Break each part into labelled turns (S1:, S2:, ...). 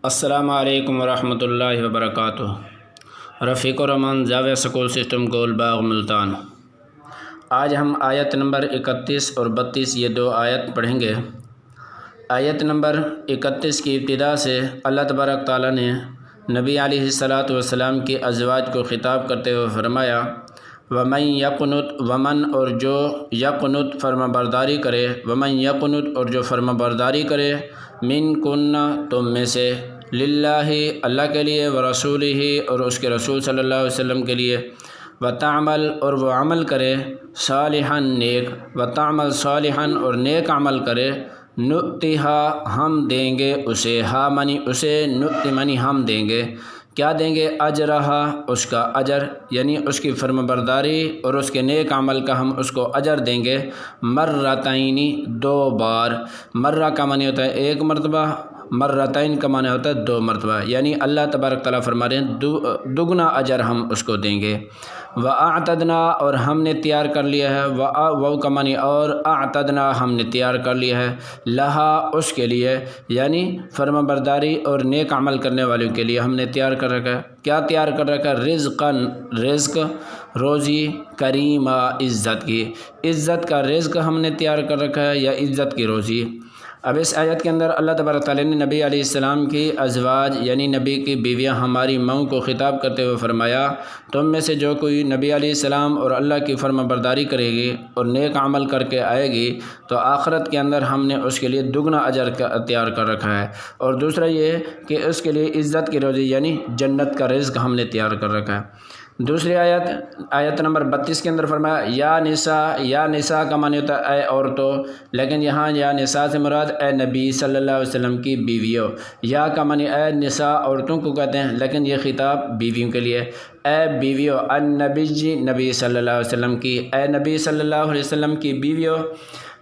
S1: السلام علیکم ورحمۃ اللہ وبرکاتہ۔ رفیق الرحمان زاویہ سکول سسٹم گول باغ ملتان۔ آج ہم آیت نمبر 31 اور 32 یہ دو آیت پڑھیں گے۔ آیت نمبر 31 کی ابتدا سے اللہ تبارک تعالیٰ نے نبی علیہ الصلاۃ والسلام کی ازواج کو خطاب کرتے ہوئے فرمایا ومن یقنت، ومن اور جو یقنت فرما برداری کرے، ومن یقنت اور جو فرما برداری کرے، من کننا تم میں سے، للہ اللہ کے لیے، ورسولہ اور اس کے رسول صلی اللہ علیہ وسلم کے لیے، وتعمل اور وہ عمل کرے، صالحا نیک، وتعمل صالحا اور نیک عمل کرے، نؤتھا ہم دیں گے اسے، ہا منی اسے، نؤتی منی ہم دیں گے، کیا دیں گے؟ اجرہا اس کا اجر، یعنی اس کی فرما برداری اور اس کے نیک عمل کا ہم اس کو اجر دیں گے، مرتین دو بار۔ مرہ کا معنی ہوتا ہے ایک مرتبہ، مرتین کا معنی ہوتا ہے دو مرتبہ، یعنی اللہ تبارک تعالیٰ فرما رہے ہیں دگنا اجر ہم اس کو دیں گے۔ وَأَعْتَدْنَا اور ہم نے تیار کر لیا ہے، وہ کا معنی اور، اعتدنا ہم نے تیار کر لیا ہے، لہا اس کے لیے، یعنی فرما برداری اور نیک عمل کرنے والوں کے لیے ہم نے تیار کر رکھا ہے۔ کیا تیار کر رکھا ہے؟ رزقاً رزق، روزی، کریمہ عزت کی، عزت کا رزق ہم نے تیار کر رکھا ہے یا عزت کی روزی۔ اب اس آیت کے اندر اللہ تبارک تعالیٰ نے نبی علیہ السلام کی ازواج یعنی نبی کی بیویاں ہماری ماؤں کو خطاب کرتے ہوئے فرمایا تم میں سے جو کوئی نبی علیہ السلام اور اللہ کی فرما برداری کرے گی اور نیک عمل کر کے آئے گی تو آخرت کے اندر ہم نے اس کے لیے دگنا اجر تیار کر رکھا ہے، اور دوسرا یہ کہ اس کے لیے عزت کی روزی یعنی جنت کا رزق ہم نے تیار کر رکھا ہے۔ دوسری آیت نمبر 32 کے اندر فرمایا یا نساء، یا نساء کا معنی ہوتا ہے اے عورتوں، لیکن یہاں یا نساء سے مراد اے نبی صلی اللہ علیہ وسلم کی بیویوں، یا کا معنی اے نساء عورتوں کو کہتے ہیں لیکن یہ خطاب بیویوں کے لیے، اے بیویوں، النبی نبی صلی اللہ علیہ وسلم کی، اے نبی صلی اللہ علیہ وسلم کی بیویوں،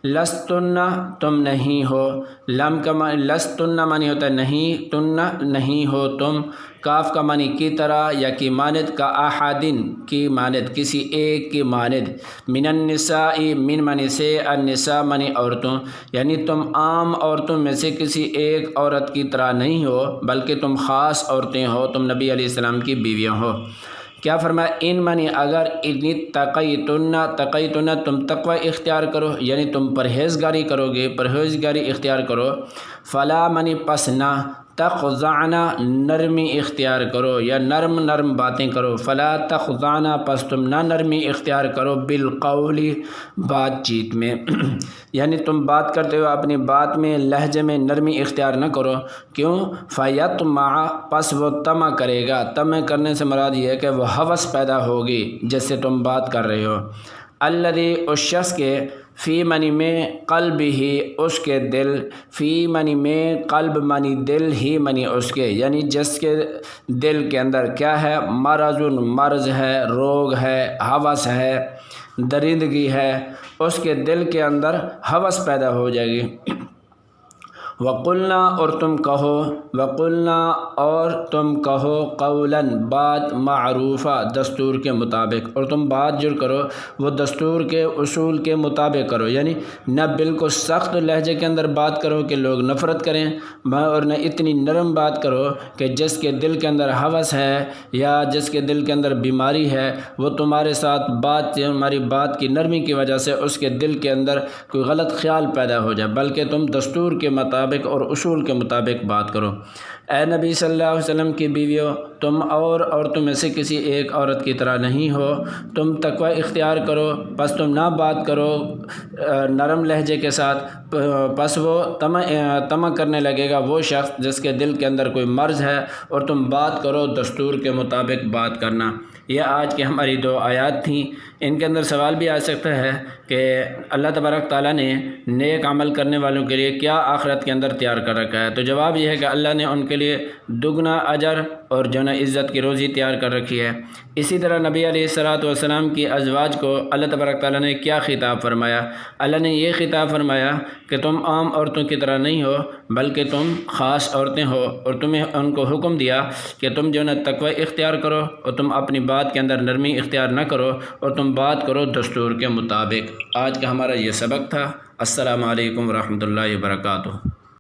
S1: لستن تم نہیں ہو، لم کا معنی لستن معنی ہوتا ہے نہیں، تن نہیں ہو تم، کاف کا معنی کی طرح یا کی مانند، کا احدن کی مانند، کسی ایک کی مانند، من النساء من معنی سے، النساء معنی عورتوں، یعنی تم عام عورتوں میں سے کسی ایک عورت کی طرح نہیں ہو بلکہ تم خاص عورتیں ہو، تم نبی علیہ السلام کی بیویاں ہو۔ کیا فرمایا؟ ان معنی اگر تقیتن تم تقوی اختیار کرو، یعنی تم پرہیزگاری کرو گے، پرہیزگاری اختیار کرو، فلا منی پس نہ، تخضعنا نرمی اختیار کرو یا نرم نرم باتیں کرو، فلا تخضعنا پس تم نہ نرمی اختیار کرو، بالقول بات چیت میں یعنی تم بات کرتے ہو اپنی بات میں لہجے میں نرمی اختیار نہ کرو، کیوں؟ فیطمع پس وہ طمع کرے گا، طمع کرنے سے مراد یہ ہے کہ وہ ہوس پیدا ہوگی جس سے تم بات کر رہے ہو، الذی اس شخص کے، فی منی میں، قلب ہی اس کے دل، فی منی میں، قلب منی دل، ہی منی اس کے، یعنی جس کے دل کے اندر کیا ہے؟ مرض ہے، روگ ہے، ہوس ہے، درندگی ہے، اس کے دل کے اندر ہوس پیدا ہو جائے گی۔ وقلنا اور تم کہو، وقلنا اور تم کہو، قولاً بات، معروفہ دستور کے مطابق، اور تم بات جو کرو وہ دستور کے اصول کے مطابق کرو، یعنی نہ بالکل سخت لہجے کے اندر بات کرو کہ لوگ نفرت کریں، اور نہ اتنی نرم بات کرو کہ جس کے دل کے اندر ہوس ہے یا جس کے دل کے اندر بیماری ہے وہ تمہارے ساتھ تمہاری بات کی نرمی کی وجہ سے اس کے دل کے اندر کوئی غلط خیال پیدا ہو جائے، بلکہ تم دستور کے مطابق اور اصول کے مطابق بات کرو۔ اے نبی صلی اللہ علیہ وسلم کی بیویوں، تم اور عورتوں میں سے کسی ایک عورت کی طرح نہیں ہو، تم تقوی اختیار کرو، پس تم نہ بات کرو نرم لہجے کے ساتھ، پس وہ طمع کرنے لگے گا وہ شخص جس کے دل کے اندر کوئی مرض ہے، اور تم بات کرو دستور کے مطابق بات کرنا۔ یہ آج کی ہماری دو آیات تھیں۔ ان کے اندر سوال بھی آ سکتا ہے کہ اللہ تبارک تعالیٰ نے نیک عمل کرنے والوں کے لیے کیا آخرت کے اندر تیار کر رکھا ہے؟ تو جواب یہ ہے کہ اللہ نے ان کے لیے دگنا اجر اور جو نا عزت کی روزی تیار کر رکھی ہے۔ اسی طرح نبی علیہ الصلاۃ والسلام کی ازواج کو اللہ تبارک تعالیٰ نے کیا خطاب فرمایا؟ اللہ نے یہ خطاب فرمایا کہ تم عام عورتوں کی طرح نہیں ہو بلکہ تم خاص عورتیں ہو، اور تمہیں ان کو حکم دیا کہ تم جو نا تقوی اختیار کرو اور تم اپنی بات کے اندر نرمی اختیار نہ کرو، اور تم بات کرو دستور کے مطابق۔ آج کا ہمارا یہ سبق تھا۔ السلام علیکم ورحمۃ اللہ وبرکاتہ۔